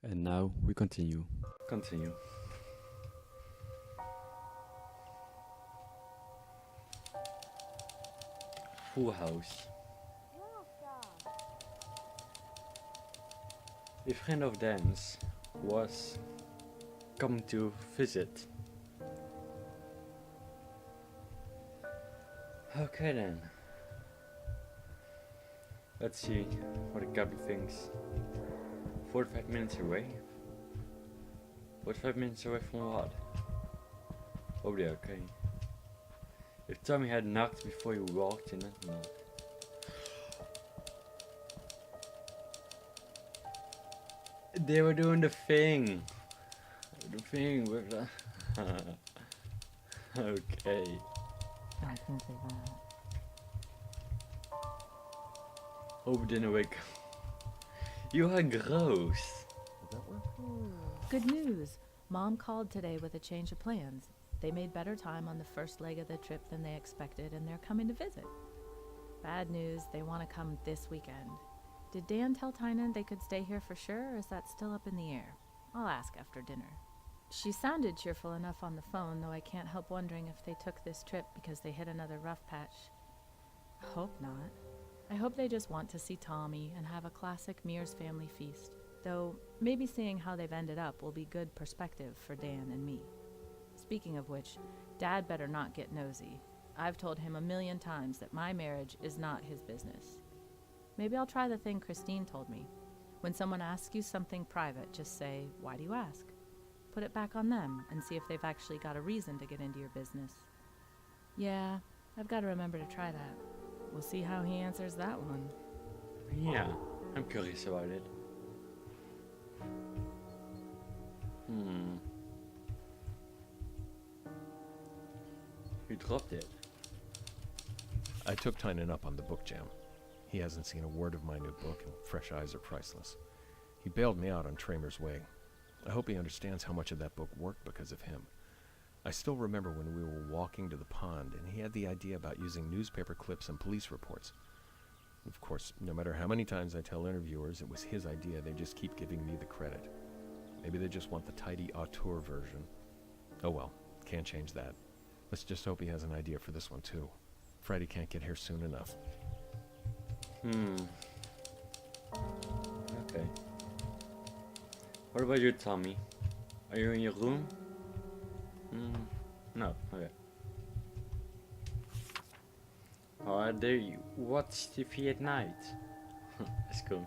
And now we continue. Continue. Full house. A friend of Dan's was coming to visit. Okay then. Let's see what a couple thinks. 45 minutes away? 45 minutes away from what? Oh yeah, okay. If Tommy had knocked before you walked in it, no. They were doing the thing. The thing with the... Okay. I can say that. Hope it didn't wake up. You are gross. Good news. Mom called today with a change of plans. They made better time on the first leg of the trip than they expected, and they're coming to visit. Bad news, they want to come this weekend. Did Dan tell Tynan they could stay here for sure, or is that still up in the air? I'll ask after dinner. She sounded cheerful enough on the phone, though I can't help wondering if they took this trip because they hit another rough patch. Hope not. I hope they just want to see Tommy and have a classic Mears family feast, though maybe seeing how they've ended up will be good perspective for Dan and me. Speaking of which, Dad better not get nosy. I've told him 1,000,000 times that my marriage is not his business. Maybe I'll try the thing Christine told me. When someone asks you something private, just say, "Why do you ask?" Put it back on them and see if they've actually got a reason to get into your business. Yeah, I've got to remember to try that. We'll see how he answers that one. Yeah, I'm curious about it. You dropped it. I took Tynan up on the book jam. He hasn't seen a word of my new book, and fresh eyes are priceless. He bailed me out on Tramer's Way. I hope he understands how much of that book worked because of him. I still remember when we were walking to the pond, and he had the idea about using newspaper clips and police reports. Of course, no matter how many times I tell interviewers it was his idea, they just keep giving me the credit. Maybe they just want the tidy auteur version. Oh well, can't change that. Let's just hope he has an idea for this one too. Friday can't get here soon enough. Okay. What about you, Tommy? Are you in your room? No, okay. Oh, do you watch TV at night? That's cool.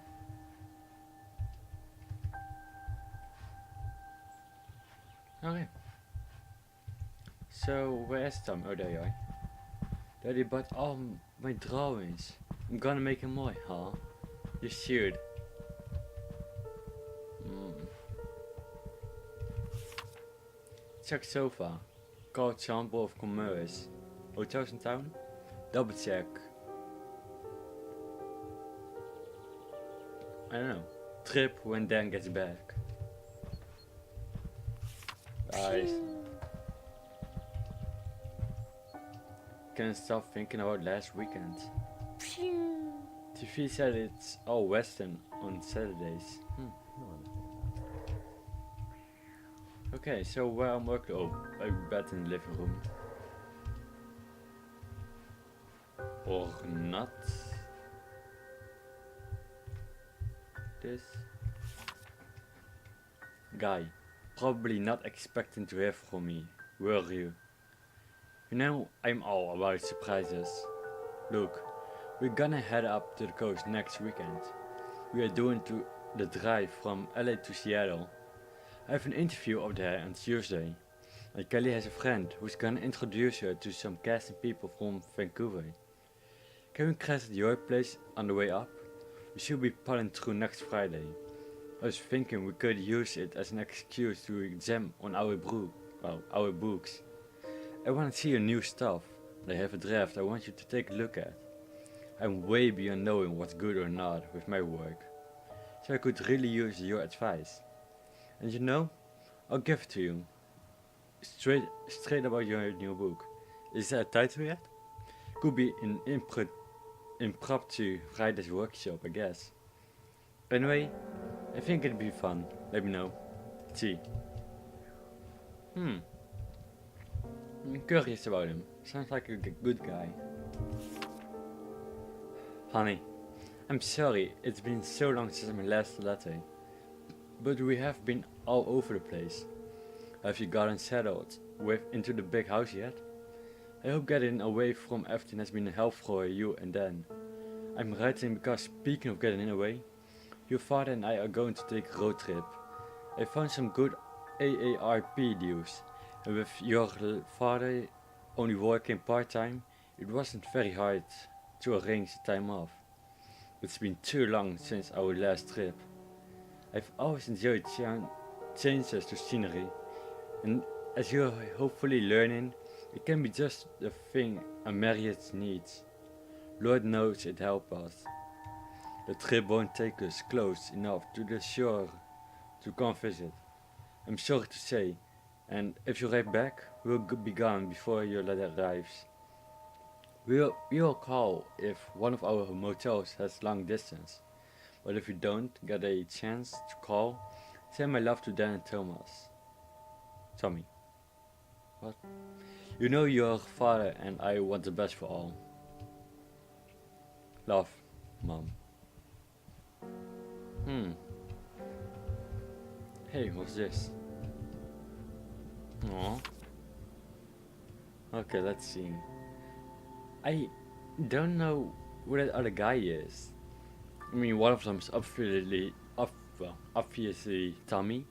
Okay. So, where's Tom? Oh, there you are. Daddy bought all my drawings. I'm gonna make him more, huh? You should. Check sofa. Call example of commerce. Hotels in town? Double check. I don't know. Trip when Dan gets back. Guys. Can't stop thinking about last weekend. TV said it's all Western on Saturdays. Okay, so where I'm working. Oh, I bed in the living room. Or not. This guy, probably not expecting to hear from me, were you? You know, I'm all about surprises. Look, we're gonna head up to the coast next weekend. We are doing the drive from LA to Seattle. I have an interview up there on Tuesday, and Kelly has a friend who's gonna introduce her to some casting people from Vancouver. Can we crash at your place on the way up? We should be pulling through next Friday. I was thinking we could use it as an excuse to exam on our books. I wanna see your new stuff, and I have a draft I want you to take a look at. I'm way beyond knowing what's good or not with my work, so I could really use your advice. And you know, I'll give it to you. Straight about your new book. Is there a title yet? Could be an impromptu Friday's workshop, I guess. Anyway, I think it'd be fun. Let me know. See. I'm curious about him. Sounds like a good guy. Honey, I'm sorry, it's been so long since my last letter. But we have been all over the place. Have you gotten settled into the big house yet? I hope getting away from everything has been helpful for you and Dan. I'm writing because, speaking of getting away, your father and I are going to take a road trip. I found some good AARP deals, and with your father only working part-time, it wasn't very hard to arrange the time off. It's been too long since our last trip. I've always enjoyed changes to scenery, and as you're hopefully learning, it can be just the thing a marriage needs. Lord knows it helps us. The trip won't take us close enough to the shore to come visit, I'm sorry to say, and if you arrive back, we'll be gone before your letter arrives. We'll call if one of our motels has long distance, but if you don't get a chance to call, send my love to Dan and Tommy. What? You know your father and I want the best for all. Love, Mom. Hey, what's this? Aww. Okay, let's see. I don't know who that other guy is. I mean, one of them is obviously Tommy.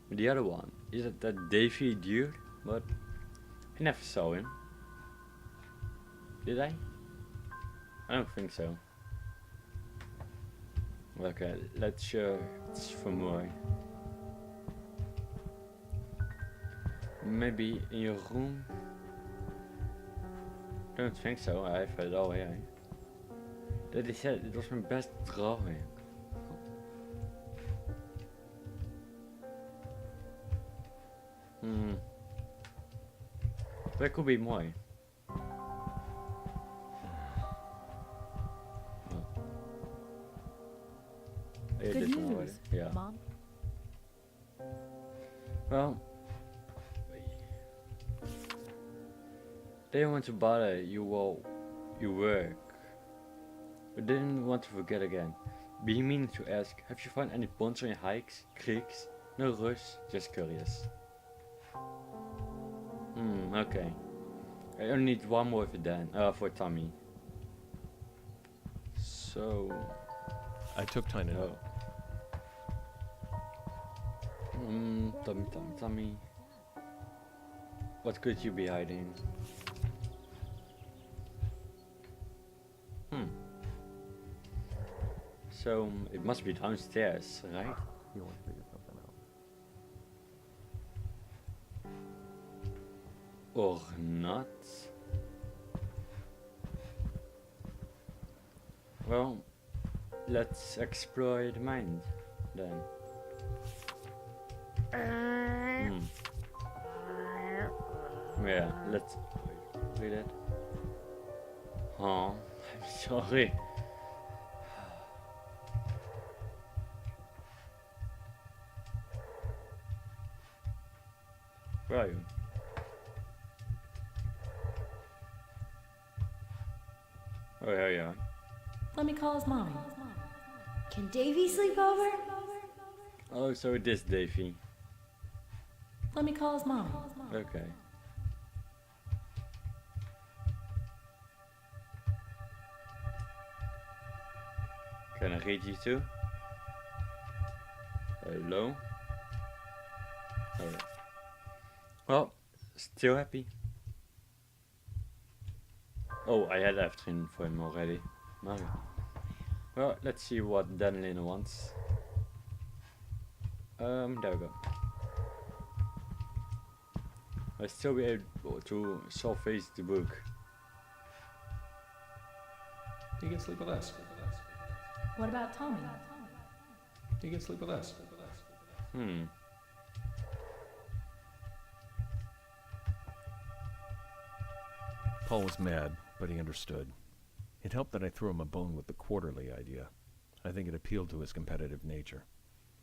But the other one, is it that Davy dude? But I never saw him. Did I? I don't think so. Okay, let's search for more. Maybe in your room? Don't think so, I have it all here. That is it, it was my best drawing. That could be more. Good news, yeah. Mom. Well, they don't want to bother you while you work, but didn't want to forget again. Being meaning to ask, have you found any ponds on your hikes, creeks? No rush, just curious. Okay. I only need one more for Dan, for Tommy. So, I took time to know. Tommy. What could you be hiding? So, it must be downstairs, right? You want to figure something out. Or not? Well, let's explore the mind, then. Yeah, let's read it. Oh, I'm sorry. Where are you? Oh, yeah, yeah. Let me call his mommy. Can Davy sleep over? Oh, so it is Davy. Let me call his mommy. Okay. Can I read you too? Hello? Alright. Well, still happy. Oh, I had everything for him already. Okay. Well, let's see what Danlin wants. There we go. I'll still be able to surface the book. You can sleep with us. What about Tommy? You can sleep with us. Paul was mad, but he understood. It helped that I threw him a bone with the quarterly idea. I think it appealed to his competitive nature.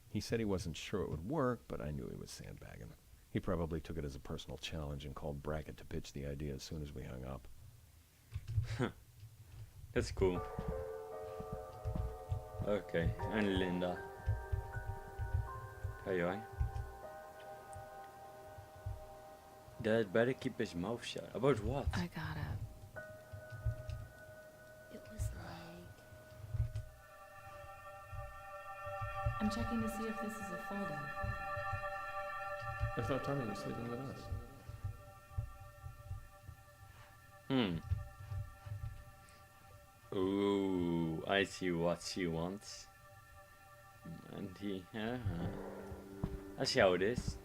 He said he wasn't sure it would work, but I knew he was sandbagging. He probably took it as a personal challenge and called Brackett to pitch the idea as soon as we hung up. That's cool. Okay, and Linda. Hey. Dad better keep his mouth shut. About what? I gotta. It was like... I'm checking to see if this is a folder. I thought Tommy was sleeping with us. Ooh, I see what she wants. And he, I see how it is.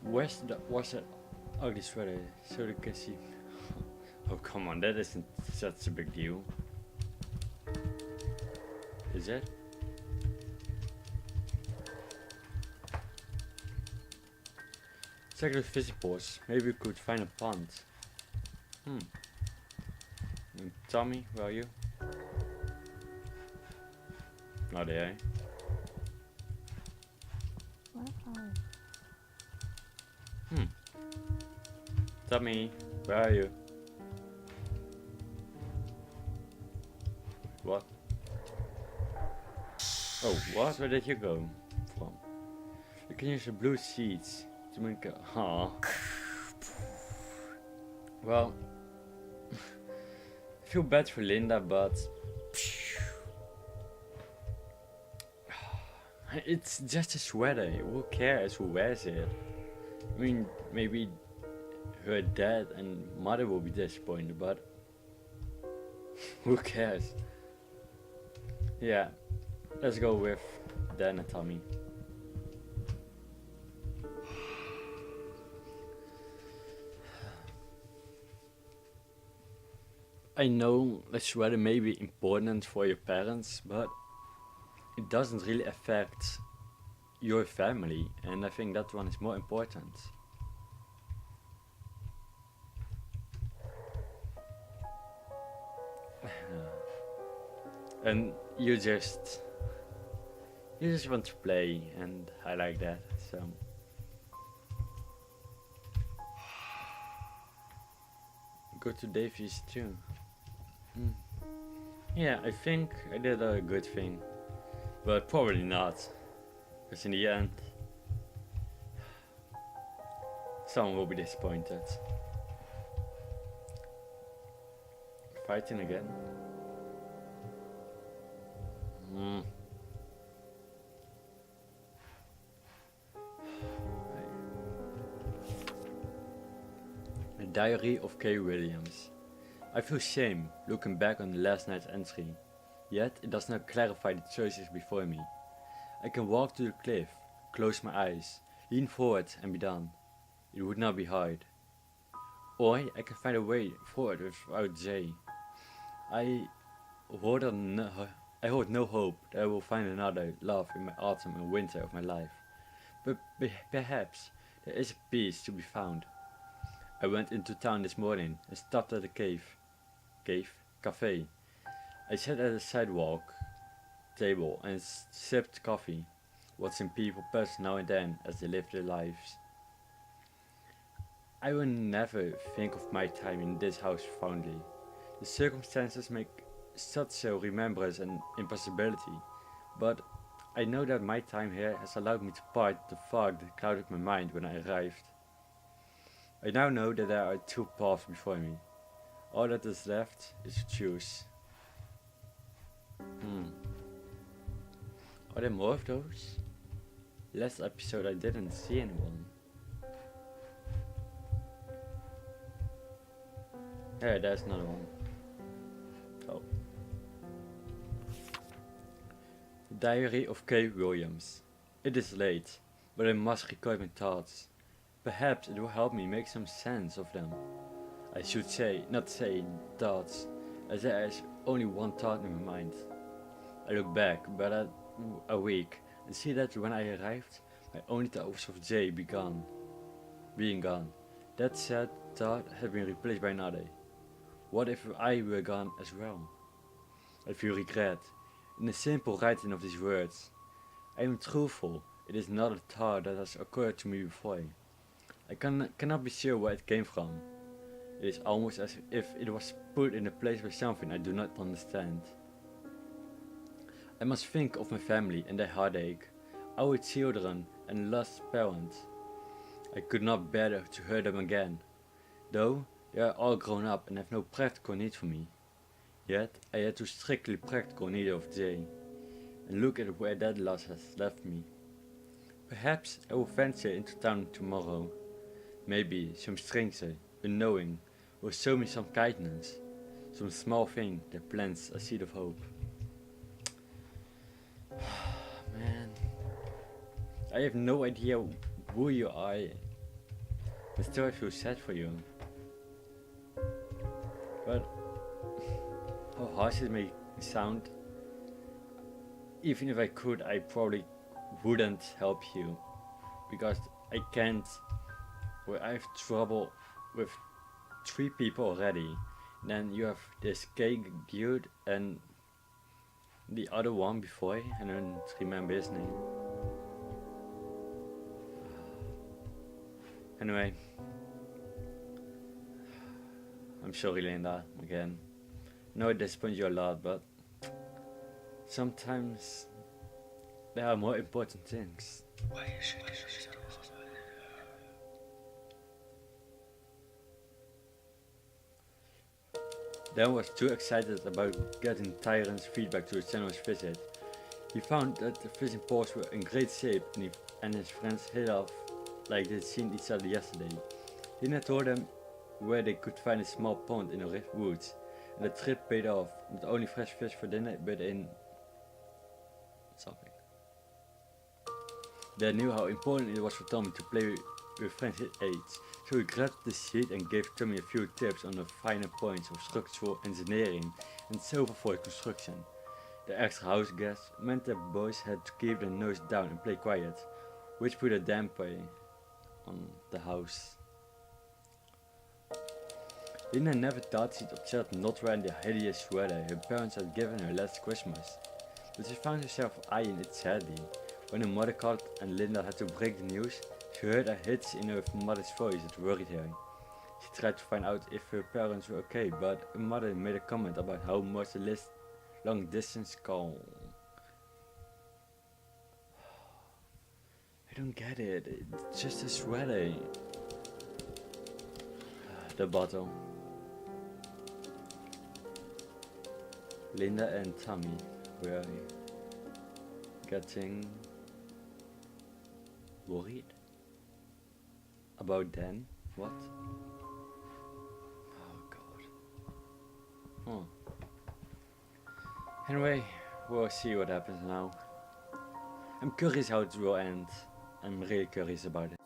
Where's that ugly sweater so they can see? Oh come on, that isn't such a big deal. Is it? Check the visitors. Maybe we could find a pond. And Tommy, where are you? Not there. Tommy, where are you? What? Oh, what? Where did you go from? You can use the blue seeds to make a... Huh. Well, I feel bad for Linda, but... It's just a sweater. Who cares who wears it? I mean, maybe her dad and mother will be disappointed, but who cares? Yeah, let's go with Dan and Tommy. I know a sweater may be important for your parents, but it doesn't really affect your family, and I think that one is more important. And you just want to play, and I like that, so. Go to Davies too. Yeah, I think I did a good thing, but probably not, because in the end, someone will be disappointed. Fighting again. A Diary of K. Williams. I feel shame looking back on last night's entry, yet it does not clarify the choices before me. I can walk to the cliff, close my eyes, lean forward and be done. It would not be hard. Or I can find a way forward without Jay. I hold no hope that I will find another love in my autumn and winter of my life. But perhaps there is a peace to be found. I went into town this morning and stopped at a cafe. I sat at a sidewalk table and sipped coffee, watching people pass now and then as they live their lives. I will never think of my time in this house fondly. The circumstances make such a remembrance an impossibility, but I know that my time here has allowed me to part the fog that clouded my mind when I arrived. I now know that there are two paths before me. All that is left is to choose. Are there more of those? Last episode I didn't see anyone. Yeah, there's another one. Oh. Diary of K. Williams. It is late, but I must record my thoughts. Perhaps it will help me make some sense of them. I should not say thoughts, as there is only one thought in my mind. I look back about a week and see that when I arrived, my only thought was of Jay being gone. That sad thought had been replaced by another. What if I were gone as well? I feel regret in the simple writing of these words. I am truthful. It is not a thought that has occurred to me before. I cannot be sure where it came from. It is almost as if it was put in a place with something I do not understand. I must think of my family and their heartache, our children and lost parents. I could not bear to hurt them again, though they are all grown up and have no practical need for me. Yet I had to strictly practical need of Jay, and look at where that loss has left me. Perhaps I will venture into town tomorrow. Maybe some stranger, unknowing, will show me some kindness, some small thing that plants a seed of hope. Man, I have no idea who you are, but still I feel sad for you. But how harsh it may sound, even if I could, I probably wouldn't help you, because I can't. Well, I have trouble with 3 people already. Then you have this gay dude and the other one before, I don't remember his name. Anyway, I'm sorry, Linda, again. I know I disappoint you a lot, but sometimes there are more important things. Dan was too excited about getting Tyron's feedback to his generous visit. He found that the fishing poles were in great shape and his friends hit off like they'd seen each other yesterday. Lina told them where they could find a small pond in the woods, and the trip paid off, not only fresh fish for dinner, but in something. They knew how important it was for Tommy to play with friends his age, so he grabbed the sheet and gave Tommy a few tips on the finer points of structural engineering and silver foil construction. The extra house guests meant that boys had to keep their nose down and play quiet, which put a damper on the house. Lina never thought she'd upset not wearing the hideous sweater her parents had given her last Christmas, but she found herself eyeing it sadly. When her mother called and Linda had to break the news, she heard a hitch in her mother's voice that worried her. She tried to find out if her parents were okay, but her mother made a comment about how much a long distance call. I don't get it, it's just a sweater. The bottle. Linda and Tommy were getting worried about Dan. What? Oh god. Oh. Anyway, we'll see what happens now. I'm curious how it will end. I'm really curious about it.